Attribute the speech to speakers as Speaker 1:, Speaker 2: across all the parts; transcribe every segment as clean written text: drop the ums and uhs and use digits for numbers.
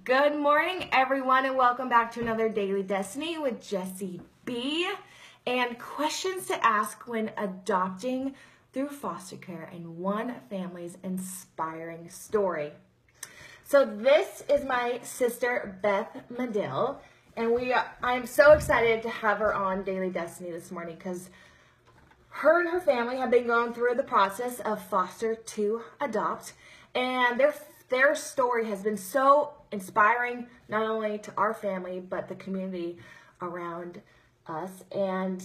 Speaker 1: Good morning, everyone, and welcome back to another Daily Destiny with Jessie B. And questions to ask when adopting through foster care and one family's inspiring story. So this is my sister, Beth Madill, and I'm so excited to have her on Daily Destiny this morning because her and her family have been going through the process of foster to adopt, and their story has been so inspiring, not only to our family, but the community around us. And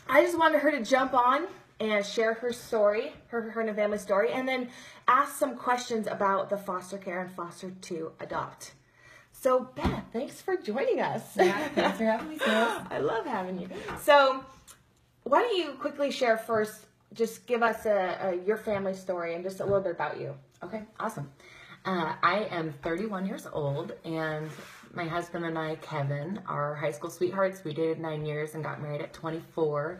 Speaker 1: I just wanted her to jump on and share her story, her and her family story, and then ask some questions about the foster care and foster to adopt. So Beth, thanks for joining us.
Speaker 2: Yeah, thanks for having me, sis.
Speaker 1: I love having you. So why don't you quickly share first, just give us your family story and just a little bit about you.
Speaker 2: Okay, awesome. I am 31 years old, and my husband and I, Kevin, are high school sweethearts. We dated 9 years and got married at 24.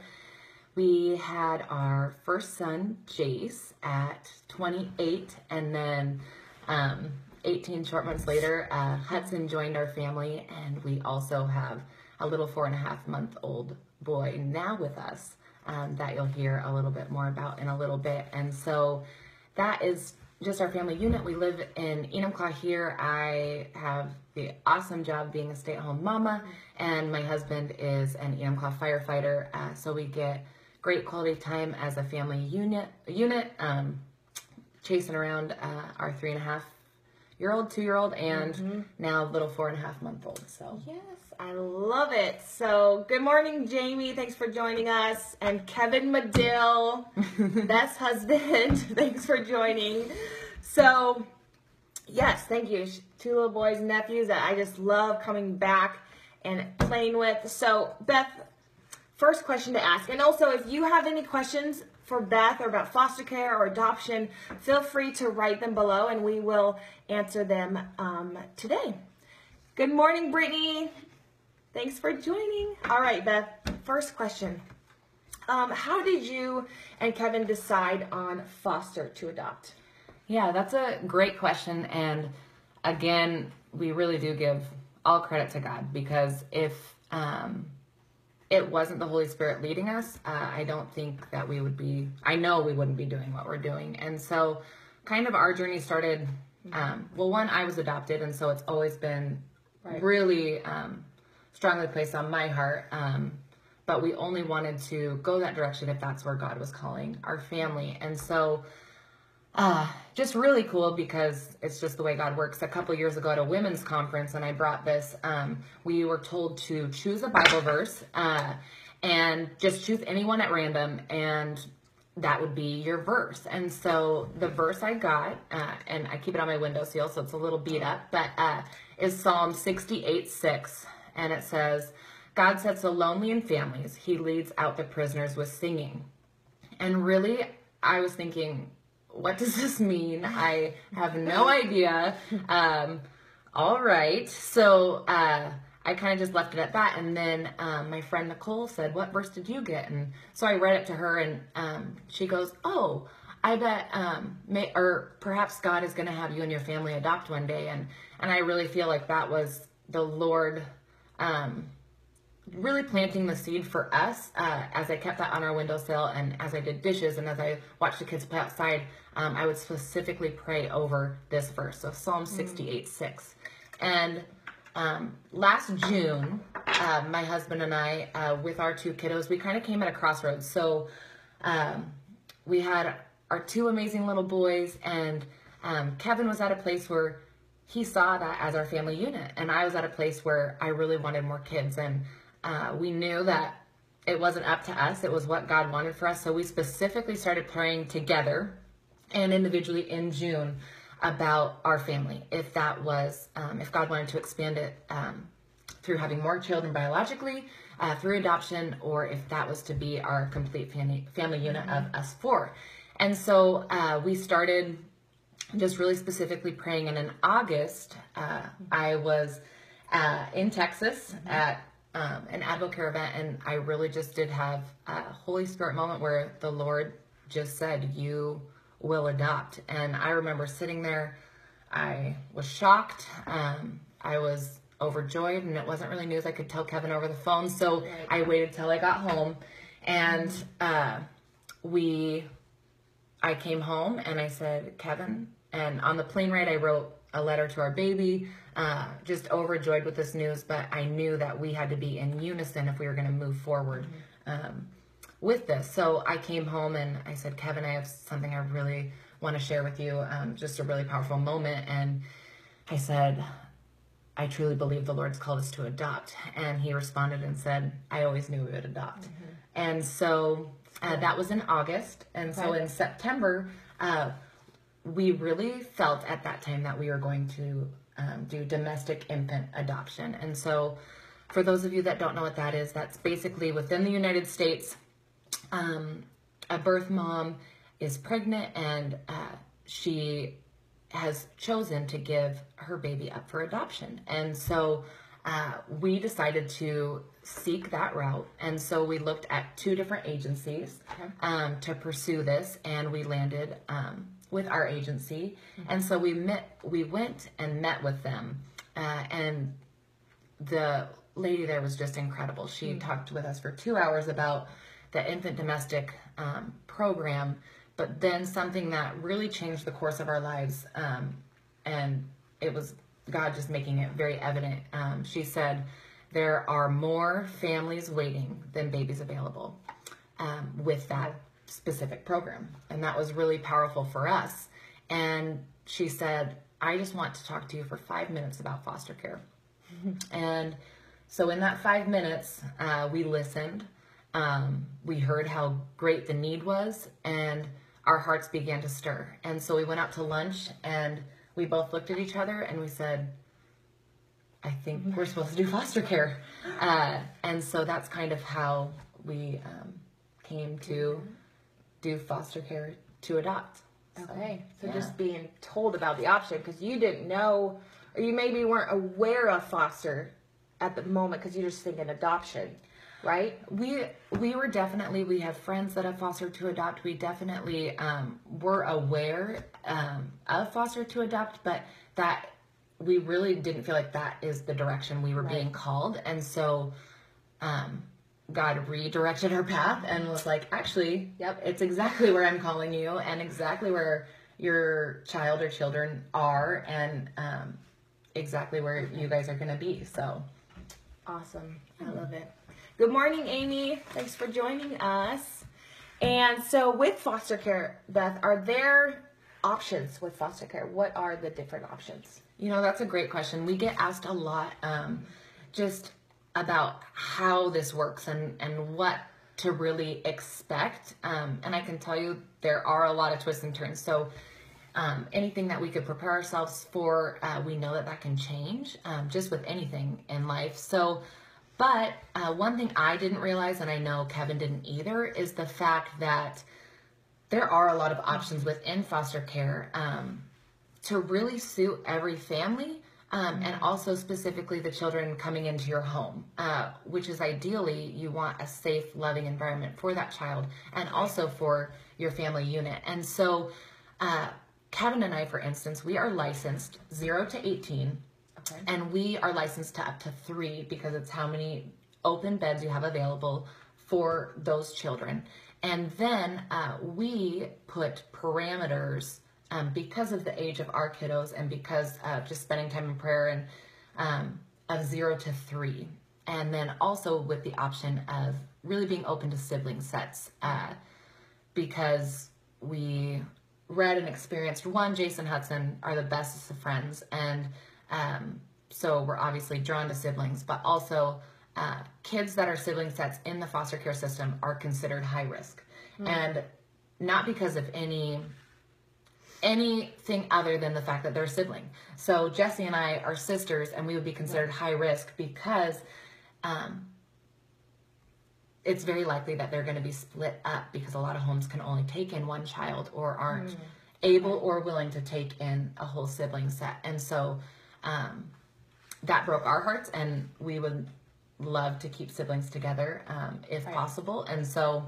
Speaker 2: We had our first son, Jace, at 28, and then 18 short months later, Hudson joined our family, and we also have a little 4.5-month-old boy now with us that you'll hear a little bit more about in a little bit. And so that is just our family unit. We live in Enumclaw here. I have the awesome job being a stay-at-home mama, and my husband is an Enumclaw firefighter. So we get great quality time as a family unit, chasing around our 3.5-year-old, 2-year-old, and now little 4.5-month-old. So
Speaker 1: yes, I love it. So good morning, Jamie. Thanks for joining us. And Kevin Madill, Beth's husband. Thanks for joining. So yes, thank you. 2 little boys and nephews that I just love coming back and playing with. So Beth, first question to ask. And also, if you have any questions for Beth or about foster care or adoption, feel free to write them below and we will answer them today. Good morning, Brittany. Thanks for joining. All right, Beth, first question. How did you and Kevin decide on foster to adopt?
Speaker 2: yeah, that's a great question. And again, we really do give all credit to God, because if it wasn't the Holy Spirit leading us, I don't think that I know we wouldn't be doing what we're doing. And so kind of our journey started, one, I was adopted, and so it's always been really strongly placed on my heart. But we only wanted to go that direction if that's where God was calling our family. And so just really cool, because it's just the way God works. A couple years ago at a women's conference, and I brought this, we were told to choose a Bible verse and just choose anyone at random, and that would be your verse. And so the verse I got, and I keep it on my windowsill, so it's a little beat up, but is Psalm 68:6, and it says, "God sets the lonely in families. He leads out the prisoners with singing." And really, I was thinking, what does this mean? I have no idea. All right. So I kind of just left it at that. And then my friend Nicole said, "What verse did you get?" And so I read it to her, and she goes, "Oh, I bet, or perhaps God is going to have you and your family adopt one day." And I really feel like that was the Lord really planting the seed for us as I kept that on our windowsill, and as I did dishes, and as I watched the kids play outside, I would specifically pray over this verse. So Psalm 68:6. And last June, my husband and I, with our 2 kiddos, we kind of came at a crossroads. So we had our 2 amazing little boys, and Kevin was at a place where he saw that as our family unit, and I was at a place where I really wanted more kids, and we knew that it wasn't up to us, it was what God wanted for us. So we specifically started praying together and individually in June about our family, if that was, if God wanted to expand it through having more children biologically, through adoption, or if that was to be our complete family unit of us 4. And so we started just really specifically praying. And in August, I was in Texas at an Advocare event, and I really just did have a Holy Spirit moment where the Lord just said, "You will adopt." And I remember sitting there I was shocked. I was overjoyed, and it wasn't really news I could tell Kevin over the phone. So I waited till I got home, and I came home and I said, Kevin, and on the plane ride, I wrote a letter to our baby, just overjoyed with this news, but I knew that we had to be in unison if we were going to move forward with this. So I came home and I said, Kevin, I have something I really want to share with you, just a really powerful moment. And I said, I truly believe the Lord's called us to adopt. And he responded and said, I always knew we would adopt. And so that was in August. And so in September, we really felt at that time that we were going to do domestic infant adoption. And so for those of you that don't know what that is, that's basically within the United States, a birth mom is pregnant and she has chosen to give her baby up for adoption. And so we decided to seek that route. And so we looked at 2 different agencies to pursue this, and we landed with our agency. And so we went and met with them. And the lady there was just incredible. She talked with us for 2 hours about the infant domestic program, but then something that really changed the course of our lives, and it was God just making it very evident. She said, there are more families waiting than babies available with that specific program. And that was really powerful for us. And she said, I just want to talk to you for 5 minutes about foster care. And so in that 5 minutes, we listened. We heard how great the need was, and our hearts began to stir. And so we went out to lunch, and we both looked at each other, and we said, I think we're supposed to do foster care. And so that's kind of how we came to do foster care to adopt.
Speaker 1: So just being told about the option, because you didn't know, or you maybe weren't aware of foster at the moment because you're just thinking adoption, right?
Speaker 2: We were definitely, we have friends that have fostered to adopt. We definitely were aware of foster to adopt, but that we really didn't feel like that is the direction we were being called. And so God redirected our path and was like, actually, it's exactly where I'm calling you, and exactly where your child or children are, and exactly where you guys are going to be. So
Speaker 1: awesome. I love it. Good morning, Amy. Thanks for joining us. And so with foster care, Beth, are there options with foster care? What are the different options?
Speaker 2: You know, that's a great question. We get asked a lot just about how this works and what to really expect. And I can tell you there are a lot of twists and turns. So anything that we could prepare ourselves for, we know that can change just with anything in life. So, but one thing I didn't realize, and I know Kevin didn't either, is the fact that there are a lot of options within foster care to really suit every family, and also specifically the children coming into your home, which is ideally you want a safe, loving environment for that child and also for your family unit. And so Kevin and I, for instance, we are licensed 0 to 18, and we are licensed to up to 3 because it's how many open beds you have available for those children. And then we put parameters because of the age of our kiddos and because just spending time in prayer, and of 0 to 3. And then also with the option of really being open to sibling sets, because we read and experienced, Jason Hudson are the bestest of friends, and so we're obviously drawn to siblings, but also kids that are sibling sets in the foster care system are considered high risk. And not because of anything other than the fact that they're a sibling. So Jesse and I are sisters, and we would be considered high risk because it's very likely that they're going to be split up, because a lot of homes can only take in one child or aren't able or willing to take in a whole sibling set. And so that broke our hearts, and we would love to keep siblings together if possible. And so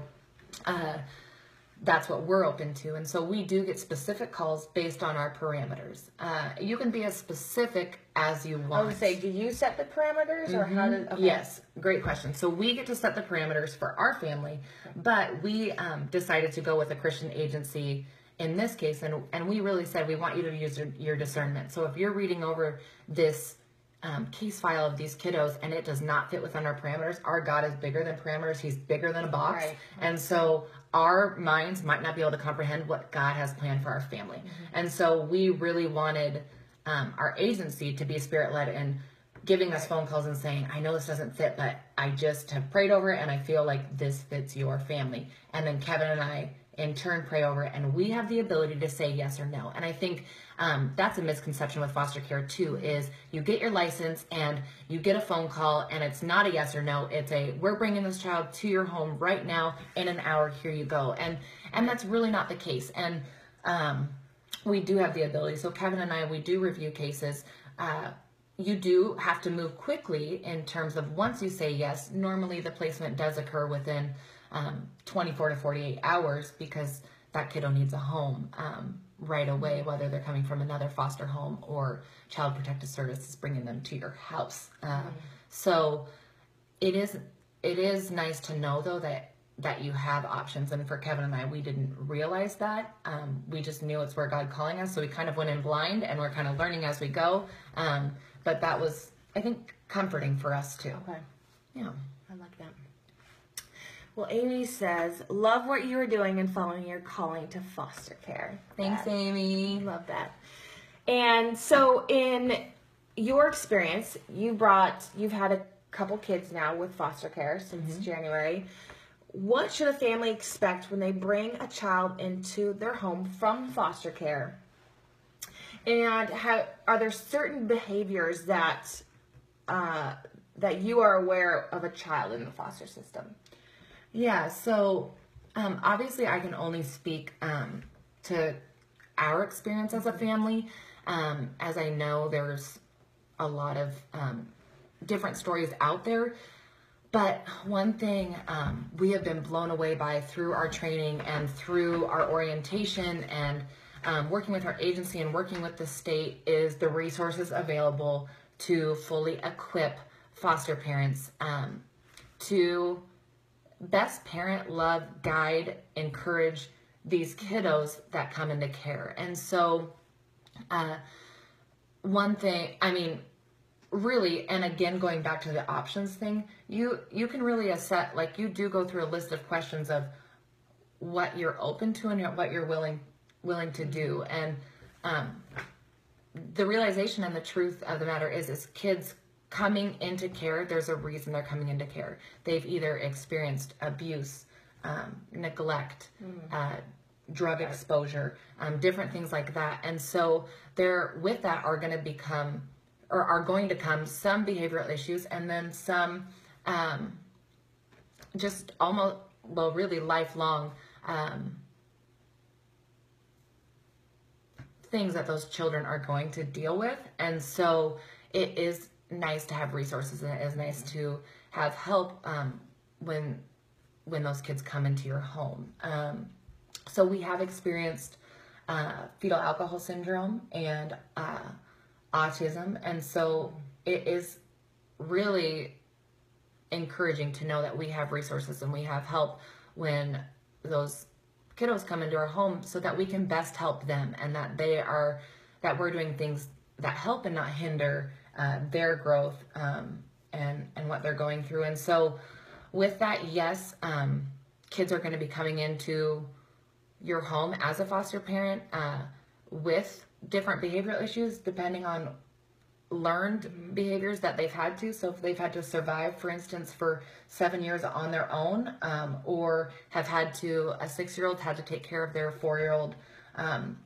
Speaker 2: that's what we're open to. And so we do get specific calls based on our parameters. You can be as specific as you want.
Speaker 1: I would say, do you set the parameters or how does... Okay.
Speaker 2: Yes, great question. So we get to set the parameters for our family, but we decided to go with a Christian agency in this case, and we really said we want you to use your discernment. So if you're reading over this case file of these kiddos and it does not fit within our parameters, our God is bigger than parameters. He's bigger than a box.
Speaker 1: Right.
Speaker 2: And so our minds might not be able to comprehend what God has planned for our family. And so we really wanted our agency to be spirit-led and giving us phone calls and saying, I know this doesn't fit, but I just have prayed over it and I feel like this fits your family. And then Kevin and I in turn pray over it, and we have the ability to say yes or no. And I think that's a misconception with foster care too, is you get your license and you get a phone call and it's not a yes or no, it's a, we're bringing this child to your home right now in an hour, here you go. And that's really not the case. And we do have the ability. So Kevin and I, we do review cases. You do have to move quickly in terms of once you say yes, normally the placement does occur within 24 to 48 hours because that kiddo needs a home right away, whether they're coming from another foster home or Child Protective Services bringing them to your house. So it is nice to know though that you have options. And for Kevin and I, we didn't realize that. We just knew it's where God calling us. So we kind of went in blind and we're kind of learning as we go. But that was, I think, comforting for us too.
Speaker 1: Okay.
Speaker 2: Yeah.
Speaker 1: I like that. Well, Amy says, love what you are doing and following your calling to foster care.
Speaker 2: Thanks, Amy.
Speaker 1: Love that. And so in your experience, you've had a couple kids now with foster care since January. What should a family expect when they bring a child into their home from foster care? And are there certain behaviors that you are aware of a child in the foster system?
Speaker 2: Yeah, so obviously I can only speak to our experience as a family. As I know there's a lot of different stories out there. But one thing we have been blown away by through our training and through our orientation and working with our agency and working with the state is the resources available to fully equip foster parents to best parent, love, guide, encourage these kiddos that come into care. And so one thing, I mean, really, and again, going back to the options thing, you can really assess, like you do go through a list of questions of what you're open to and what you're willing to do. And the realization and the truth of the matter is kids coming into care, there's a reason they're coming into care. They've either experienced abuse, neglect, drug exposure, different things like that. And so there, with that, are going to come some behavioral issues and then some just almost, well, really lifelong things that those children are going to deal with. And so it is nice to have resources, and it is nice to have help when those kids come into your home. So we have experienced fetal alcohol syndrome and autism, and so it is really encouraging to know that we have resources and we have help when those kiddos come into our home so that we can best help them, and that we're doing things that help and not hinder their growth and what they're going through. And so with that, yes, kids are going to be coming into your home as a foster parent with different behavioral issues depending on learned behaviors that they've had to. So if they've had to survive, for instance, for 7 years on their own, or have had to, a 6-year-old had to take care of their 4-year-old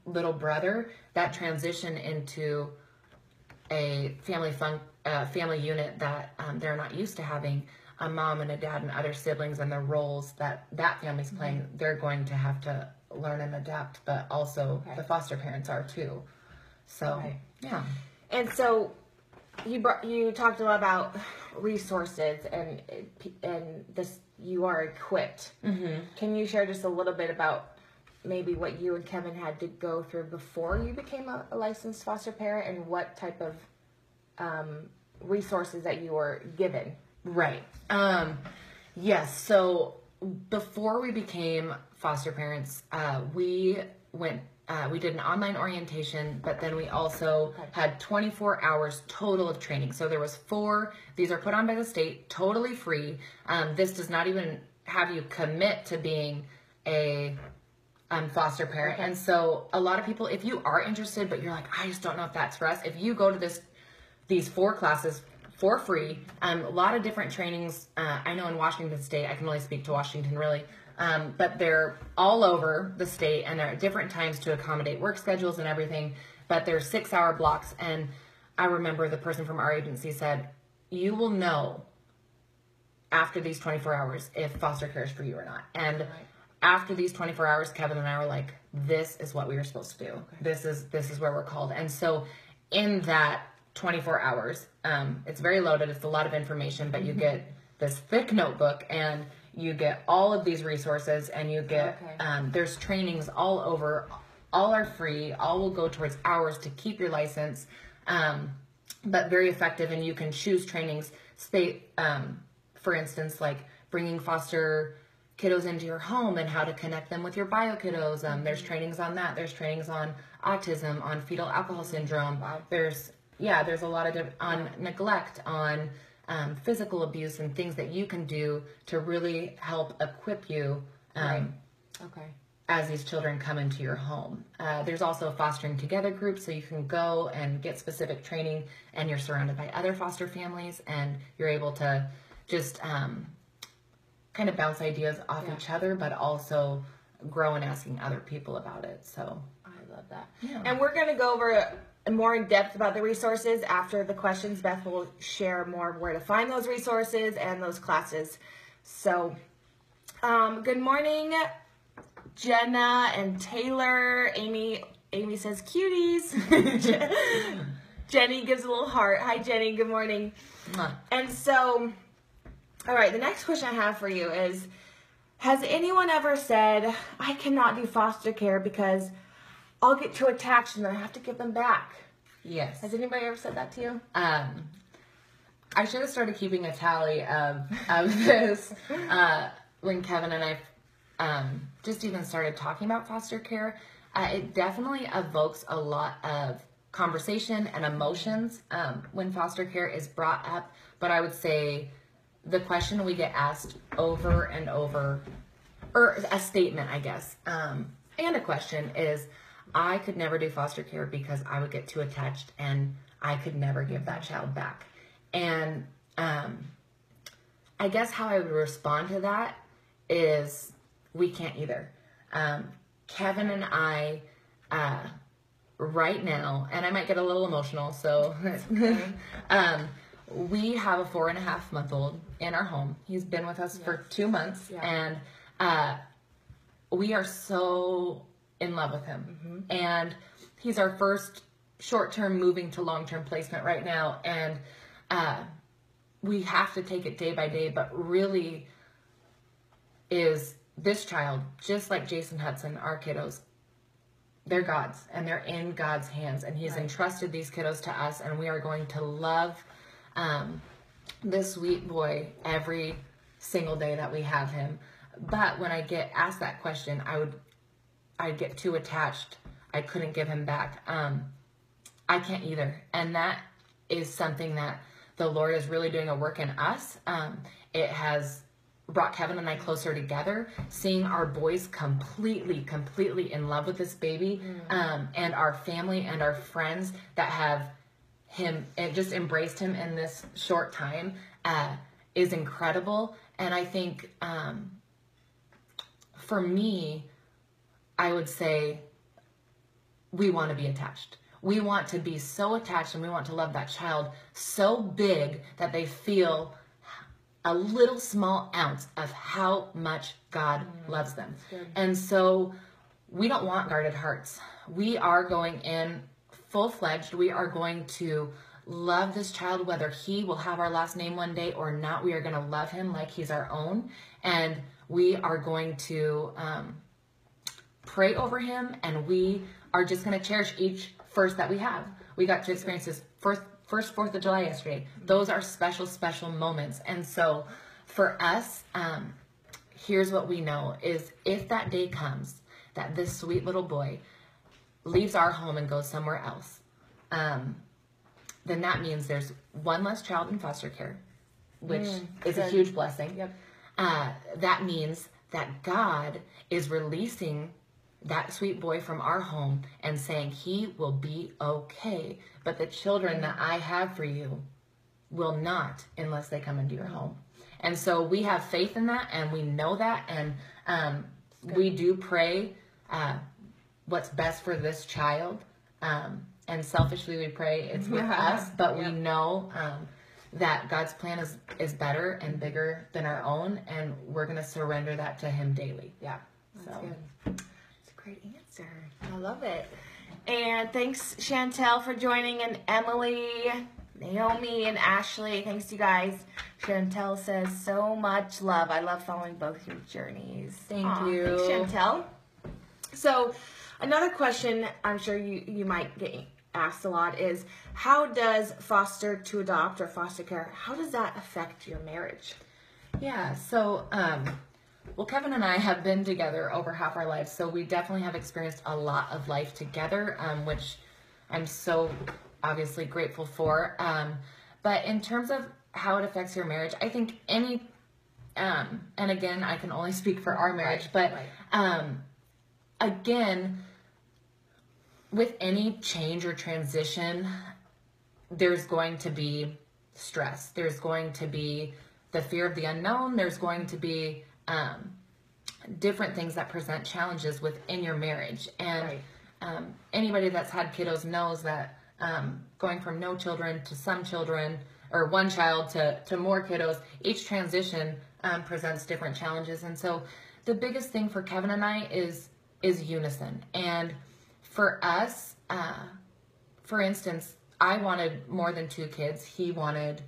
Speaker 2: little brother, that transition into a family unit that they're not used to having a mom and a dad and other siblings and the roles that family's playing, they're going to have to learn and adapt, but also the foster parents are too. So, yeah.
Speaker 1: And so you talked a lot about resources and this, you are equipped. Can you share just a little bit about maybe what you and Kevin had to go through before you became a licensed foster parent, and what type of resources that you were given.
Speaker 2: Right. Yes. So before we became foster parents, we did an online orientation, but then we also had 24 hours total of training. So there was 4. These are put on by the state, totally free. This does not even have you commit to being a foster parent. And so a lot of people, if you are interested, but you're like, I just don't know if that's for us. If you go to these 4 classes for free, a lot of different trainings. I know in Washington State, I can only speak to Washington really, but they're all over the state, and they're at different times to accommodate work schedules and everything, but they're 6-hour blocks. And I remember the person from our agency said, you will know after these 24 hours if foster care is for you or not. And after these 24 hours, Kevin and I were like, this is what we were supposed to do. This is where we're called. And so in that 24 hours, it's very loaded. It's a lot of information, but you get this thick notebook, and you get all of these resources, and you get, there's trainings all over, all are free, all will go towards hours to keep your license, but very effective. And you can choose trainings, for instance, like bringing foster kiddos into your home and how to connect them with your bio kiddos. There's trainings on that. There's trainings on autism, on fetal alcohol syndrome. There's a lot of on neglect, on physical abuse, and things that you can do to really help equip you as these children come into your home. There's also a fostering together group, so you can go and get specific training, and you're surrounded by other foster families, and you're able to just kind of bounce ideas off each other, but also grow in asking other people about it. So
Speaker 1: I love that. And we're going to go over more in depth about the resources after the questions. Beth will share more of where to find those resources and those classes. So, good morning, Jenna and Taylor. Amy says cuties. Jenny gives a little heart. Hi, Jenny. Good morning. And so, all right, the next question I have for you is, has anyone ever said, I cannot do foster care because I'll get too attached and then I have to give them back?
Speaker 2: Yes.
Speaker 1: Has anybody ever said that to you?
Speaker 2: I should have started keeping a tally of this when Kevin and I just even started talking about foster care. It definitely evokes a lot of conversation and emotions when foster care is brought up. But I would say the question we get asked over and over, or a statement, I guess, and a question is, I could never do foster care because I would get too attached and I could never give that child back. And I guess how I would respond to that is, we can't either. Kevin and I, right now, and I might get a little emotional, so we have a 4.5-month-old in our home. He's been with us for 2 months, and we are so in love with him. And he's our first short-term moving to long-term placement right now, and we have to take it day by day, but really is this child, just like Jason Hudson, our kiddos, they're God's, and they're in God's hands, and he's entrusted these kiddos to us, and we are going to love this sweet boy every single day that we have him. But when I get asked that question, I'd get too attached. I couldn't give him back. I can't either. And that is something that the Lord is really doing a work in us. It has brought Kevin and I closer together, seeing our boys completely in love with this baby, and our family and our friends that have him and just embraced him in this short time is incredible. And I think for me, I would say we want to be attached. We want to be so attached, and we want to love that child so big that they feel a little small ounce of how much God loves them. And so we don't want guarded hearts. We are going in full-fledged. We are going to love this child, whether he will have our last name one day or not. We are going to love him like he's our own. And we are going to pray over him, and we are just going to cherish each first that we have. We got to experience his first 4th of July yesterday. Those are special, special moments. And so for us, here's what we know is if that day comes that this sweet little boy leaves our home and goes somewhere else, then that means there's one less child in foster care, which is a huge blessing.
Speaker 1: Yep.
Speaker 2: That means that God is releasing that sweet boy from our home and saying he will be okay. But the children that I have for you will not unless they come into your home. And so we have faith in that, and we know that, and we do pray what's best for this child. And selfishly we pray it's with us, but we know that God's plan is better and bigger than our own, and we're going to surrender that to him daily.
Speaker 1: Yeah, that's good. That's a great answer. I love it. And thanks, Chantel, for joining, and Emily, Naomi, and Ashley. Thanks, you guys. Chantel says so much love. I love following both your journeys.
Speaker 2: Thank you.
Speaker 1: Thanks, Chantel. So another question I'm sure you might get asked a lot is, how does foster to adopt or foster care, how does that affect your marriage?
Speaker 2: Yeah, so, well, Kevin and I have been together over half our lives, so we definitely have experienced a lot of life together, which I'm so obviously grateful for. But in terms of how it affects your marriage, I think and again, I can only speak for our marriage, but again, with any change or transition, there's going to be stress. There's going to be the fear of the unknown. There's going to be different things that present challenges within your marriage. And anybody that's had kiddos knows that going from no children to some children, or one child to more kiddos, each transition presents different challenges. And so the biggest thing for Kevin and I is unison. And for us, for instance, I wanted more than 2 kids. He wanted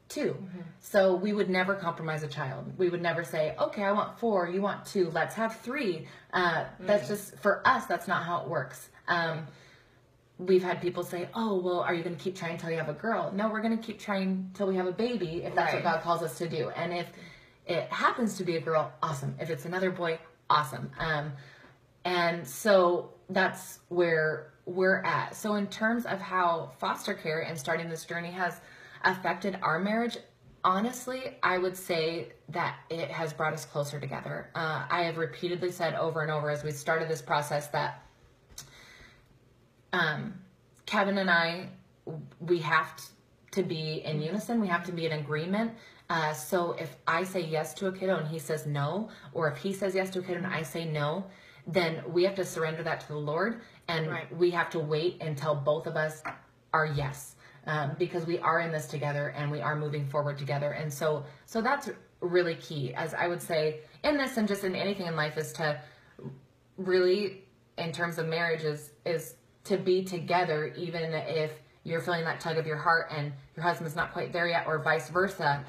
Speaker 2: 2. So we would never compromise a child. We would never say, okay, I want 4, you want 2, let's have 3. That's just, for us, that's not how it works. We've had people say, oh, well, are you going to keep trying until you have a girl? No, we're going to keep trying till we have a baby, if that's what God calls us to do. And if it happens to be a girl, awesome. If it's another boy, awesome. And so that's where we're at. So in terms of how foster care and starting this journey has affected our marriage, honestly, I would say that it has brought us closer together. I have repeatedly said over and over as we started this process that Kevin and I, we have to be in unison. We have to be in agreement. So if I say yes to a kiddo and he says no, or if he says yes to a kiddo and I say no, then we have to surrender that to the Lord, and we have to wait until both of us are yes, because we are in this together and we are moving forward together. And so that's really key, as I would say, in this and just in anything in life, is to really, in terms of marriage, is to be together, even if you're feeling that tug of your heart and your husband's not quite there yet, or vice versa.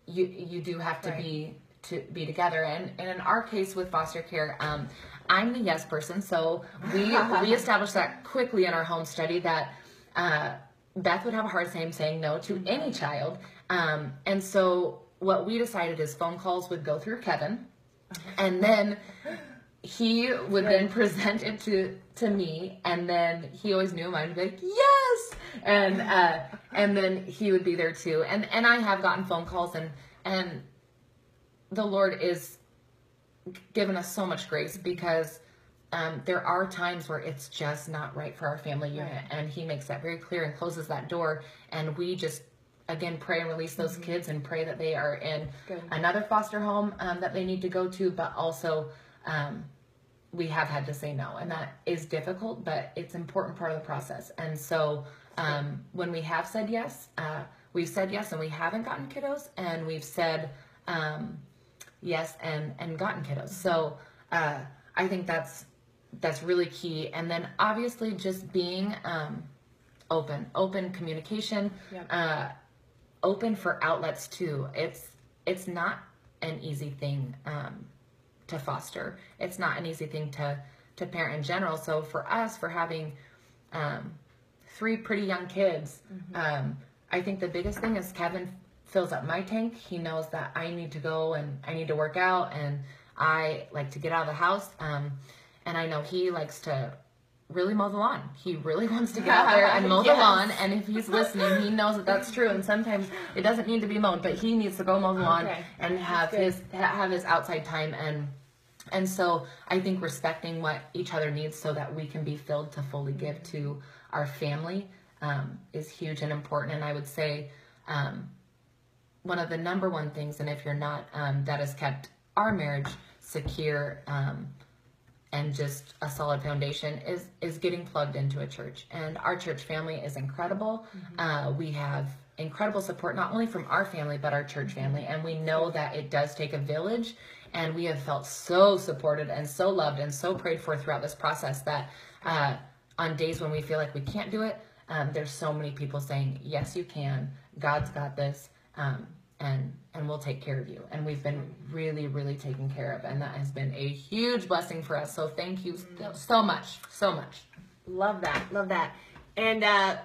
Speaker 2: You do have to be together. And in our case with foster care, I'm the yes person. So we established that quickly in our home study, that Beth would have a hard time saying no to any child. And so what we decided is phone calls would go through Kevin, and then he would then present it to me, and then he always knew mine would be like, yes! And then he would be there too. And I have gotten phone calls, and the Lord is given us so much grace, because there are times where it's just not right for our family unit, and he makes that very clear and closes that door, and we just, again, pray and release those kids and pray that they are in another foster home that they need to go to, but also we have had to say no, and that is difficult, but it's an important part of the process. And so when we have said yes, we've said yes and we haven't gotten kiddos, and we've said yes and gotten kiddos. So I think that's really key. And then obviously just being open communication, open for outlets too. It's not an easy thing to foster. It's not an easy thing to parent in general. So for us, for having 3 pretty young kids, I think the biggest thing is Kevin fills up my tank. He knows that I need to go and I need to work out, and I like to get out of the house. And I know he likes to really mow the lawn. He really wants to get out there and mow the lawn. And if he's listening, he knows that that's true. And sometimes it doesn't need to be mowed, but he needs to go mow the lawn and have his outside time. And so I think respecting what each other needs so that we can be filled to fully give to our family is huge and important. And I would say one of the number one things, and if you're not, that has kept our marriage secure and just a solid foundation is getting plugged into a church. And our church family is incredible. We have incredible support, not only from our family, but our church family. And we know that it does take a village. And we have felt so supported and so loved and so prayed for throughout this process that on days when we feel like we can't do it, there's so many people saying, yes, you can. God's got this. And we'll take care of you. And we've been really, really taken care of. And that has been a huge blessing for us. So thank you so much. So much.
Speaker 1: Love that. Love that. And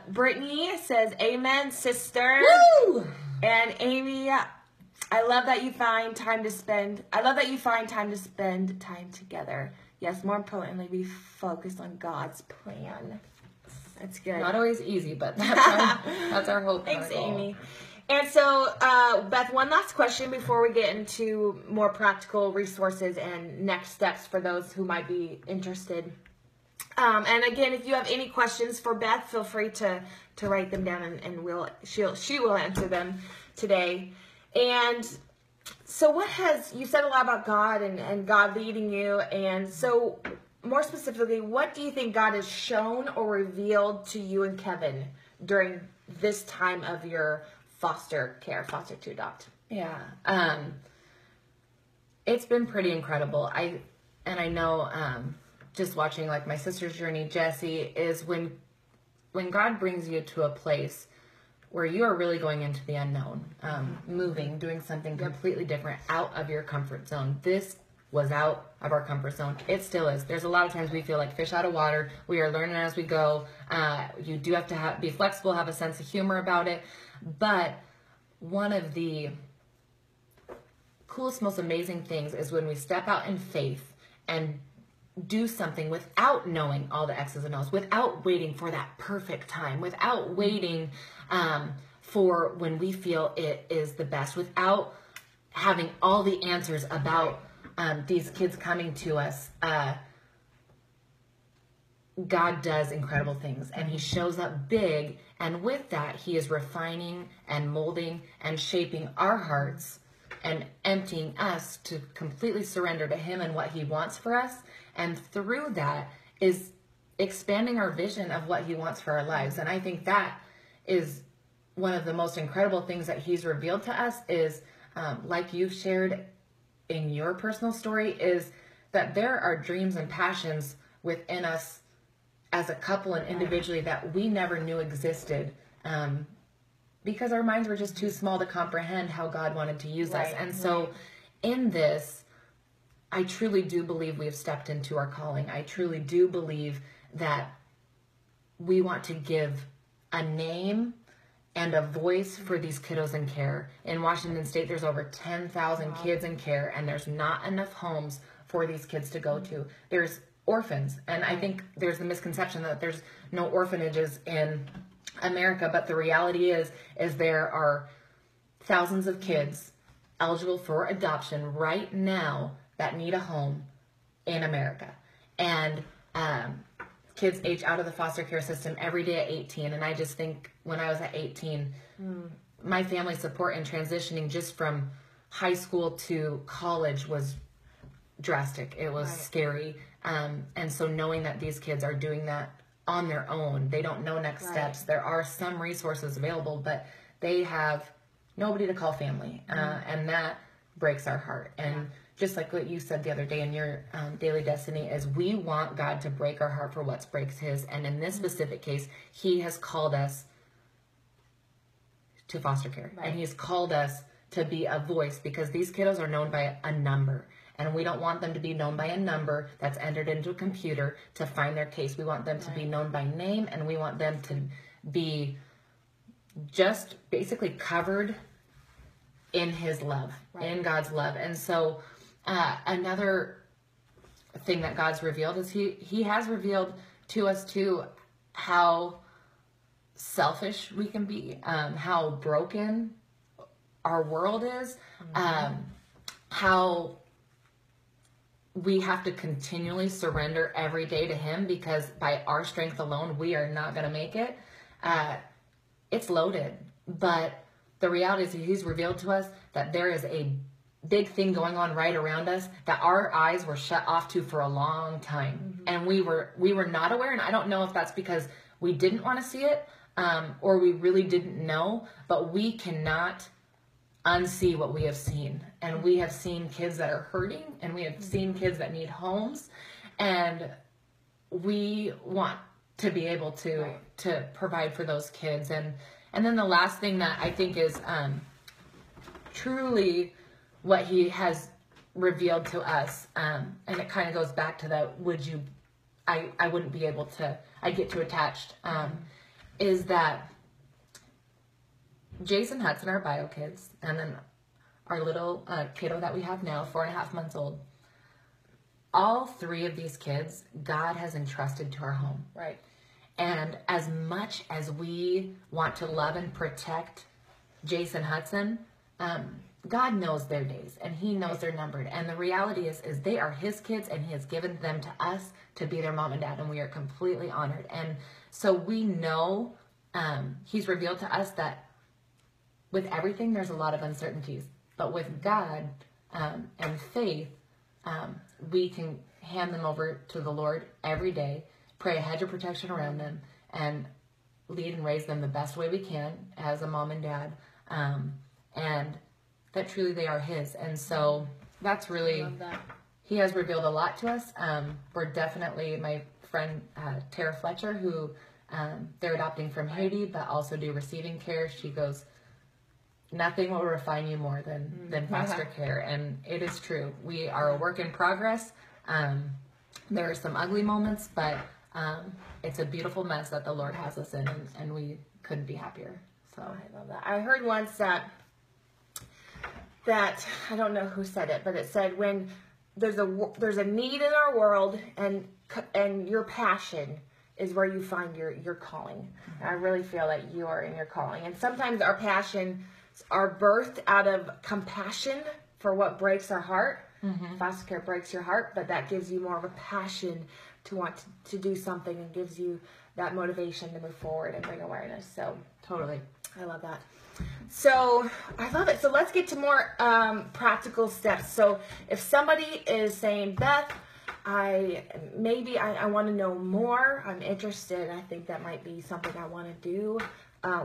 Speaker 1: Brittany says, amen, sister.
Speaker 2: Woo!
Speaker 1: And Amy, I love that you find time to spend time together. Yes, more importantly, be focused on God's plan. That's good.
Speaker 2: Not always easy, but that's our hope.
Speaker 1: Thanks, Amy. And so, Beth, one last question before we get into more practical resources and next steps for those who might be interested. And again, if you have any questions for Beth, feel free to write them down, and she will answer them today. And so you said a lot about God and God leading you. And so more specifically, what do you think God has shown or revealed to you and Kevin during this time of your foster to adopt?
Speaker 2: Yeah. It's been pretty incredible. I know, just watching like my sister's journey, Jessie, is when God brings you to a place where you are really going into the unknown, moving, doing something completely different, out of your comfort zone. This was out of our comfort zone. It still is. There's a lot of times we feel like fish out of water. We are learning as we go. You do have to be flexible, have a sense of humor about it. But one of the coolest, most amazing things is when we step out in faith and do something without knowing all the X's and O's, without waiting for that perfect time, without waiting for when we feel it is the best, without having all the answers about these kids coming to us. God does incredible things, and he shows up big, and with that he is refining and molding and shaping our hearts and emptying us to completely surrender to him and what he wants for us. And through that is expanding our vision of what he wants for our lives. And I think that is one of the most incredible things that he's revealed to us is, like you've shared in your personal story, is that there are dreams and passions within us as a couple and individually that we never knew existed, because our minds were just too small to comprehend how God wanted to use us. And so in this, I truly do believe we have stepped into our calling. I truly do believe that we want to give a name and a voice for these kiddos in care. In Washington State, there's over 10,000 kids in care, and there's not enough homes for these kids to go to. There's orphans, and I think there's the misconception that there's no orphanages in America, but the reality is there are thousands of kids eligible for adoption right now that need a home in America. And kids age out of the foster care system every day at 18. And I just think when I was at 18, my family support in transitioning just from high school to college was drastic. It was scary. And so knowing that these kids are doing that on their own, they don't know next steps. There are some resources available, but they have nobody to call family. And that breaks our heart. And just like what you said the other day in your Daily Destiny, is we want God to break our heart for what breaks his. And in this specific case, he has called us to foster care. And he's called us to be a voice, because these kiddos are known by a number. And we don't want them to be known by a number that's entered into a computer to find their case. We want them to be known by name, and we want them to be just basically covered in his love, in God's love. And so another thing that God's revealed is he has revealed to us too how selfish we can be, how broken our world is, how we have to continually surrender every day to him, because by our strength alone, we are not going to make it. It's loaded, but the reality is he's revealed to us that there is a big thing going on right around us that our eyes were shut off to for a long time. And we were not aware. And I don't know if that's because we didn't want to see it, or we really didn't know, but we cannot unsee what we have seen. And we have seen kids that are hurting, and we have seen kids that need homes, and we want to be able to provide for those kids. And then the last thing that I think is truly what he has revealed to us, and it kind of goes back to that, I wouldn't be able to, I get too attached, is that Jason Hudson, our bio kids, and then our little kiddo that we have now, 4.5 months old, all three of these kids, God has entrusted to our home.
Speaker 1: Right.
Speaker 2: And as much as we want to love and protect Jason Hudson, God knows their days, and he knows they're numbered. And the reality is they are his kids, and he has given them to us to be their mom and dad, and we are completely honored. And so we know he's revealed to us that with everything, there's a lot of uncertainties. But with God and faith, we can hand them over to the Lord every day, pray a hedge of protection around them, and lead and raise them the best way we can as a mom and dad. And that truly they are his. And so that's really, he has revealed a lot to us. We're definitely, my friend Tara Fletcher, who they're adopting from Haiti, but also do receiving care. She goes, nothing will refine you more than foster care. And it is true. We are a work in progress. There are some ugly moments, but it's a beautiful mess that the Lord has us in, and we couldn't be happier. So
Speaker 1: I love that. I heard once that I don't know who said it, but it said when there's a need in our world, and your passion is where you find your calling. And I really feel that you are in your calling. And sometimes our passion are birthed out of compassion for what breaks our heart. Foster care breaks your heart, but that gives you more of a passion to want to do something, and gives you that motivation to move forward and bring awareness. So
Speaker 2: totally.
Speaker 1: I love that. So I love it. So let's get to more practical steps. So if somebody is saying, Beth, I want to know more, I'm interested, I think that might be something I want to do,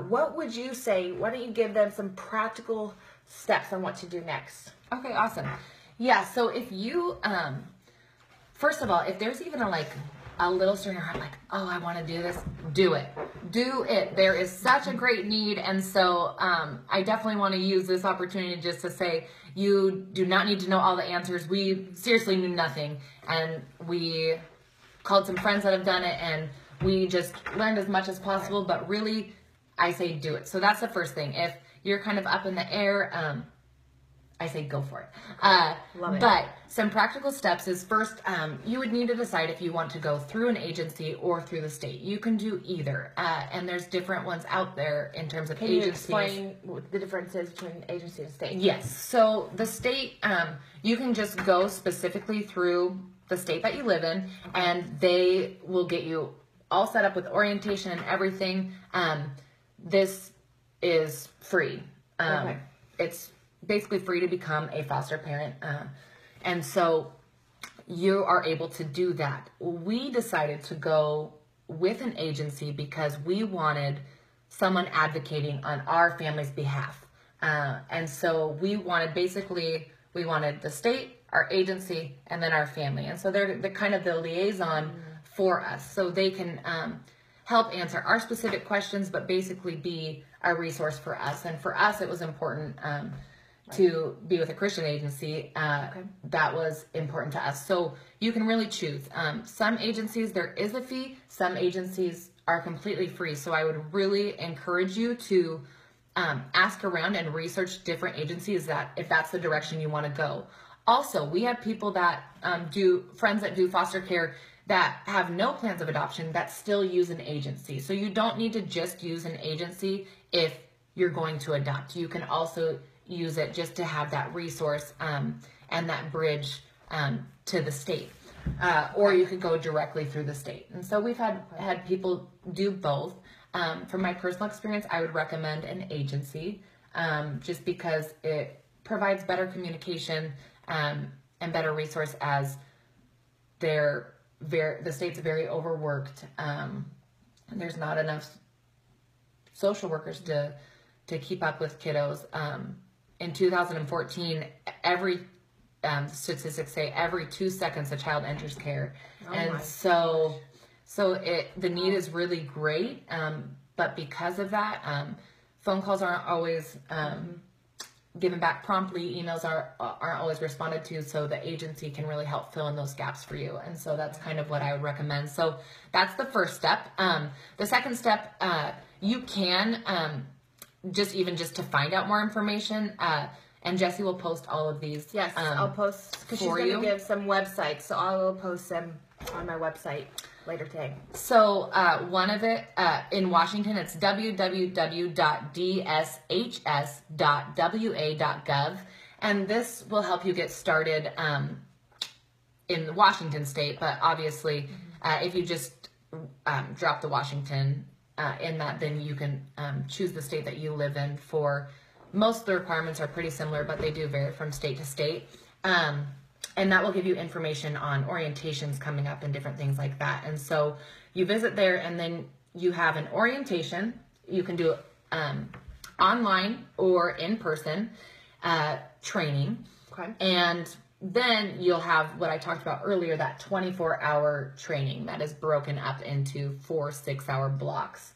Speaker 1: what would you say? Why don't you give them some practical steps on what to do next?
Speaker 2: Okay, awesome. Yeah, so if you, first of all, if there's even a little stir in your heart, like, oh, I want to do this, do it. Do it. There is such a great need. And so I definitely want to use this opportunity just to say, you do not need to know all the answers. We seriously knew nothing. And we called some friends that have done it, and we just learned as much as possible. But really, I say do it. So that's the first thing. If you're kind of up in the air, I say go for it.
Speaker 1: Love it.
Speaker 2: But some practical steps is first, you would need to decide if you want to go through an agency or through the state. You can do either. And there's different ones out there in terms of agencies.
Speaker 1: Can you explain what the difference is between agency and state?
Speaker 2: Yes. So the state, you can just go specifically through the state that you live in, and they will get you all set up with orientation and everything. This is free.
Speaker 1: Okay.
Speaker 2: It's basically free to become a foster parent. And so you are able to do that. We decided to go with an agency because we wanted someone advocating on our family's behalf. And so we wanted the state, our agency, and then our family. And so they're kind of the liaison for us. So they can help answer our specific questions, but basically be a resource for us. And for us, it was important to be with a Christian agency, that was important to us. So you can really choose. Some agencies, there is a fee. Some agencies are completely free. So I would really encourage you to ask around and research different agencies that if that's the direction you want to go. Also, we have people that friends that do foster care that have no plans of adoption that still use an agency. So you don't need to just use an agency if you're going to adopt. You can also use it just to have that resource and that bridge to the state. Or you could go directly through the state. And so we've had people do both. From my personal experience, I would recommend an agency just because it provides better communication and better resource as the state's very overworked. There's not enough social workers to keep up with kiddos. In 2014, every statistics say every 2 seconds a child enters care. And so the need is really great. But because of that, phone calls aren't always given back promptly. Emails aren't always responded to. So the agency can really help fill in those gaps for you. And so that's kind of what I would recommend. So that's the first step. The second step, you can just to find out more information. And Jessie will post all of these.
Speaker 1: Yes, I'll post because she's going to give some websites. So I will post them on my website later today.
Speaker 2: So one of it in Washington, it's www.dshs.wa.gov, and this will help you get started in Washington state. But obviously, if you just drop the Washington in that, then you can choose the state that you live in. For most of the requirements are pretty similar, but they do vary from state to state. And that will give you information on orientations coming up and different things like that. And so you visit there, and then you have an orientation. You can do online or in person training.
Speaker 1: Okay.
Speaker 2: And then you'll have what I talked about earlier, that 24-hour training that is broken up into 4 6-hour blocks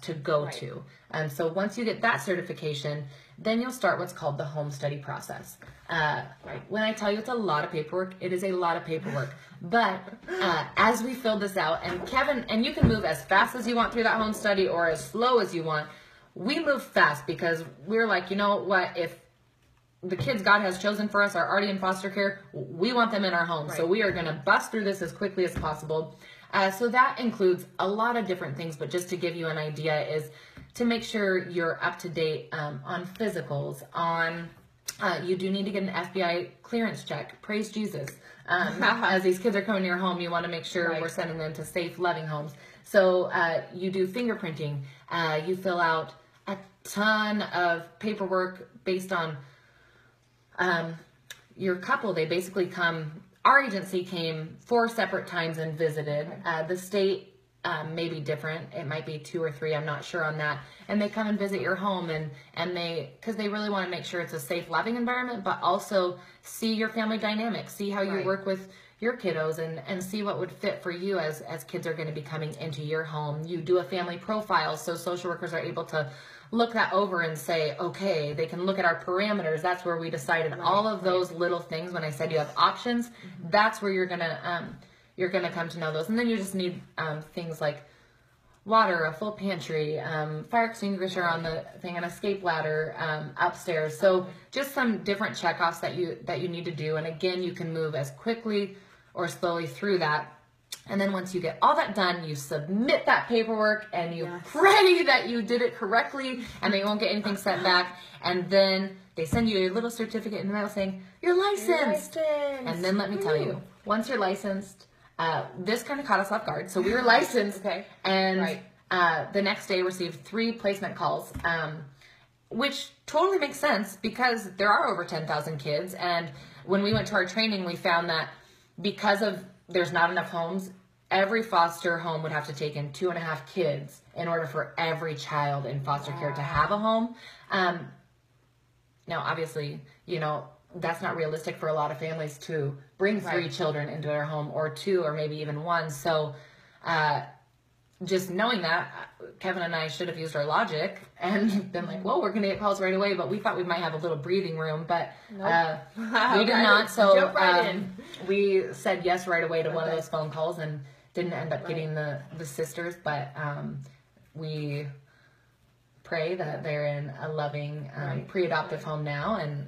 Speaker 2: to go to. And so once you get that certification, then you'll start what's called the home study process. When I tell you it's a lot of paperwork, it is a lot of paperwork. But as we fill this out, and Kevin, and you can move as fast as you want through that home study or as slow as you want. We move fast because we're like, you know what, if the kids God has chosen for us are already in foster care, we want them in our home. So we are going to bust through this as quickly as possible. So that includes a lot of different things, but just to give you an idea is to make sure you're up to date on physicals, you do need to get an FBI clearance check. Praise Jesus. As these kids are coming to your home, you want to make sure we're sending them to safe, loving homes. So you do fingerprinting. You fill out a ton of paperwork based on your couple. They basically come. Our agency came 4 separate times and visited. The state may be different. It might be 2 or 3. I'm not sure on that. And they come and visit your home, and because they really want to make sure it's a safe, loving environment, but also see your family dynamic, see how you work with your kiddos, and see what would fit for you as kids are going to be coming into your home. You do a family profile, so social workers are able to look that over and say, okay, they can look at our parameters. That's where we decided all of those little things. When I said you have options, that's where you're gonna come to know those. And then you just need things like water, a full pantry, fire extinguisher on the thing, an escape ladder upstairs. So just some different checkoffs that you need to do. And again, you can move as quickly or slowly through that. And then once you get all that done, you submit that paperwork and you pray that you did it correctly and they won't get anything sent back. And then they send you a little certificate in the mail saying, you're licensed. And then let me tell you, once you're licensed, this kind of caught us off guard. So we were licensed and the next day received 3 placement calls, which totally makes sense because there are over 10,000 kids. And when we went to our training, we found that because of there's not enough homes, every foster home would have to take in 2.5 kids in order for every child in foster care to have a home. Now, obviously, that's not realistic for a lot of families to bring 3 children into their home, or 2, or maybe even 1. So just knowing that, Kevin and I should have used our logic and been like, well, we're going to get calls right away, but we thought we might have a little breathing room, but
Speaker 1: Nope.
Speaker 2: we did not. So
Speaker 1: Jump right in.
Speaker 2: we said yes right away to one of those phone calls and didn't end up getting the sisters, but we pray that they're in a loving pre-adoptive home now, and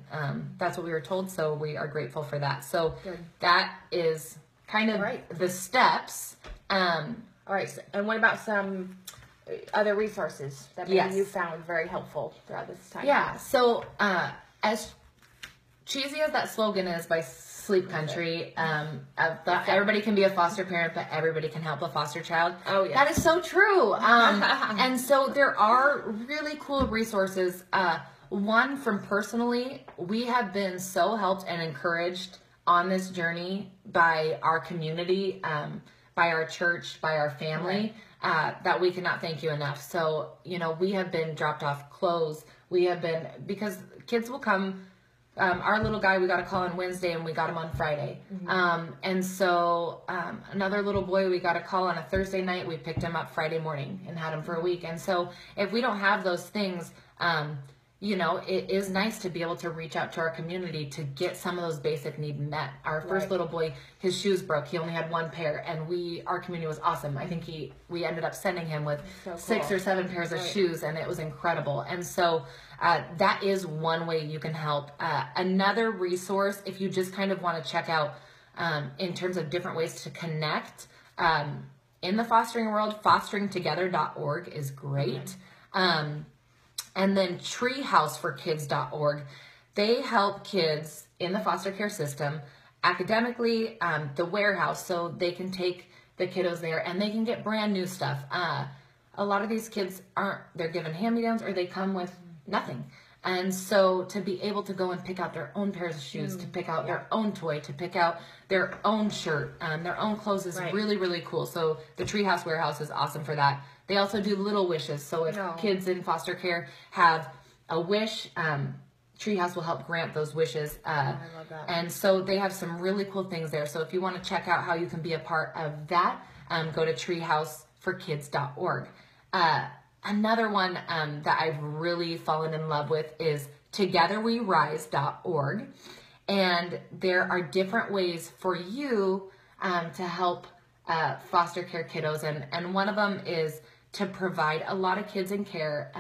Speaker 2: that's what we were told, so we are grateful for that. So that is kind of the steps.
Speaker 1: All right, so, and what about some other resources that maybe you found very helpful throughout this time?
Speaker 2: Yeah, so as cheesy as that slogan is by Sleep Country, everybody can be a foster parent, but everybody can help a foster child.
Speaker 1: Oh, yeah.
Speaker 2: That is so true. And so there are really cool resources. One from personally, we have been so helped and encouraged on this journey by our community, by our church, by our family, that we cannot thank you enough. So, we have been dropped off clothes. We have been, because kids will come. Our little guy, we got a call on Wednesday and we got him on Friday. And so another little boy, we got a call on a Thursday night. We picked him up Friday morning and had him for a week. And so if we don't have those things, it is nice to be able to reach out to our community to get some of those basic needs met. Our first little boy, his shoes broke. He only had one pair, and our community was awesome. I think we ended up sending him with 6 or 7 pairs of shoes, and it was incredible. And so that is one way you can help. Another resource, if you just kind of want to check out in terms of different ways to connect in the fostering world, fosteringtogether.org is great. And then treehouseforkids.org. They help kids in the foster care system academically, the warehouse, so they can take the kiddos there and they can get brand new stuff. A lot of these kids they're given hand-me-downs or they come with nothing. And so to be able to go and pick out their own pairs of shoes, to pick out their own toy, to pick out their own shirt, their own clothes is really, really cool. So the Treehouse Warehouse is awesome for that. They also do little wishes. So if kids in foster care have a wish, Treehouse will help grant those wishes.
Speaker 1: I love that.
Speaker 2: And so they have some really cool things there. So if you want to check out how you can be a part of that, go to treehouseforkids.org. Another one that I've really fallen in love with is togetherwerise.org. And there are different ways for you to help foster care kiddos. And one of them is to provide. A lot of kids in care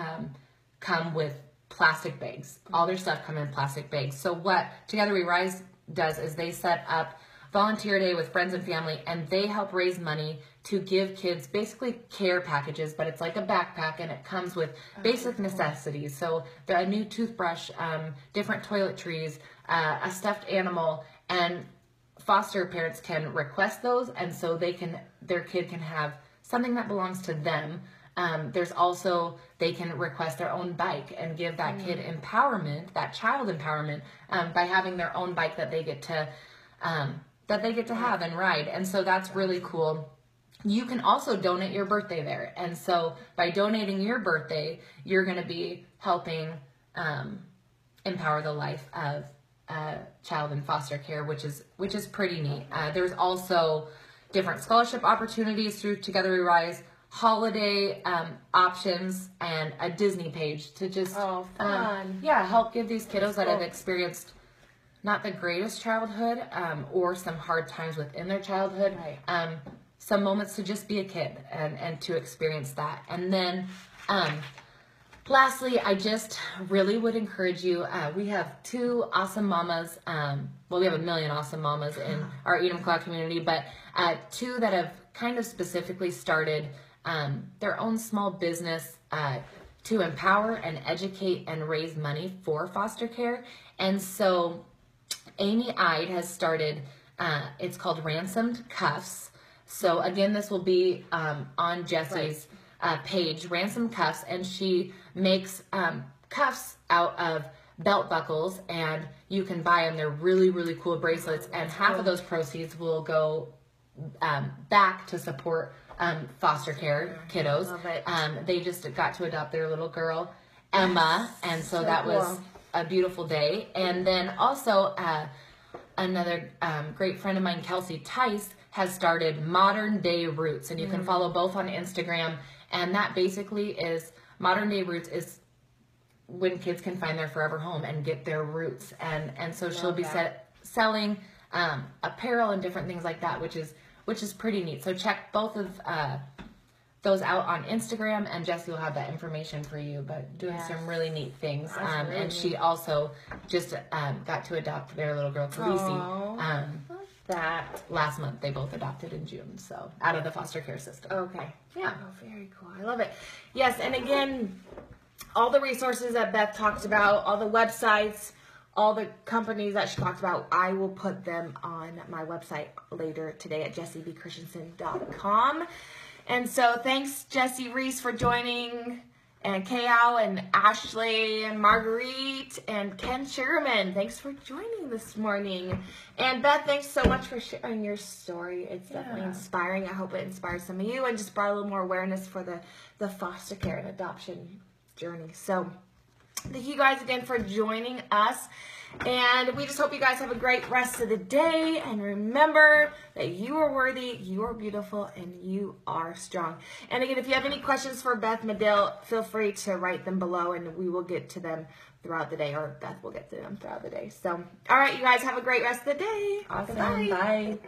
Speaker 2: come with plastic bags. All their stuff come in plastic bags. So what Together We Rise does is they set up volunteer day with friends and family, and they help raise money to give kids basically care packages, but it's like a backpack and it comes with basic necessities. So a new toothbrush, different toiletries, a stuffed animal, and foster parents can request those, and so their kid can have something that belongs to them. There's also, they can request their own bike and give that kid empowerment, that child empowerment, by having their own bike that they get to have and ride. And so that's really cool. You can also donate your birthday there. And so by donating your birthday, you're going to be helping empower the life of a child in foster care, which is pretty neat. There's also different scholarship opportunities through Together We Rise, holiday options, and a Disney page to just help give these kiddos that have experienced not the greatest childhood or some hard times within their childhood, some moments to just be a kid and to experience that. And then lastly, I just really would encourage you, we have 2 awesome mamas, we have a million awesome mamas in our Enumclaw community, but 2 that have kind of specifically started their own small business to empower and educate and raise money for foster care. And so Amy Ide has started, it's called Ransomed Cuffs. So again, this will be on Jessie's page, Ransomed Cuffs, and she makes cuffs out of belt buckles, and you can buy them. They're really, really cool bracelets, and half of those proceeds will go back to support foster care kiddos.
Speaker 1: Love it.
Speaker 2: They just got to adopt their little girl, Emma, and so that was a beautiful day. And then also another great friend of mine, Kelsey Tice, has started Modern Day Roots, and you can follow both on Instagram. And that basically is, Modern Day Roots is when kids can find their forever home and get their roots. And so she'll be selling apparel and different things like that, which is pretty neat. So check both of those out on Instagram, and Jessie will have that information for you, but doing some really neat things.
Speaker 1: Really
Speaker 2: and
Speaker 1: neat.
Speaker 2: she also just got to adopt their little girl, Khaleesi. That last month. They both adopted in June, so out of the foster care system.
Speaker 1: Okay.
Speaker 2: Yeah.
Speaker 1: Oh, very cool. I love it. Yes, and again, all the resources that Beth talked about, all the websites, all the companies that she talked about, I will put them on my website later today at jessiebchristensen.com. And so thanks, Jessie Reese, for joining, and Kao and Ashley and Marguerite and Ken Sugarman. Thanks for joining this morning. And Beth, thanks so much for sharing your story. It's definitely inspiring. I hope it inspires some of you and just brought a little more awareness for the foster care and adoption journey. So thank you guys again for joining us. And we just hope you guys have a great rest of the day. And remember that you are worthy, you are beautiful, and you are strong. And again, if you have any questions for Beth Madill, feel free to write them below, and we will get to them throughout the day, or Beth will get to them throughout the day. So, all right, you guys have a great rest of the day.
Speaker 2: Awesome.
Speaker 1: Bye.
Speaker 2: Bye.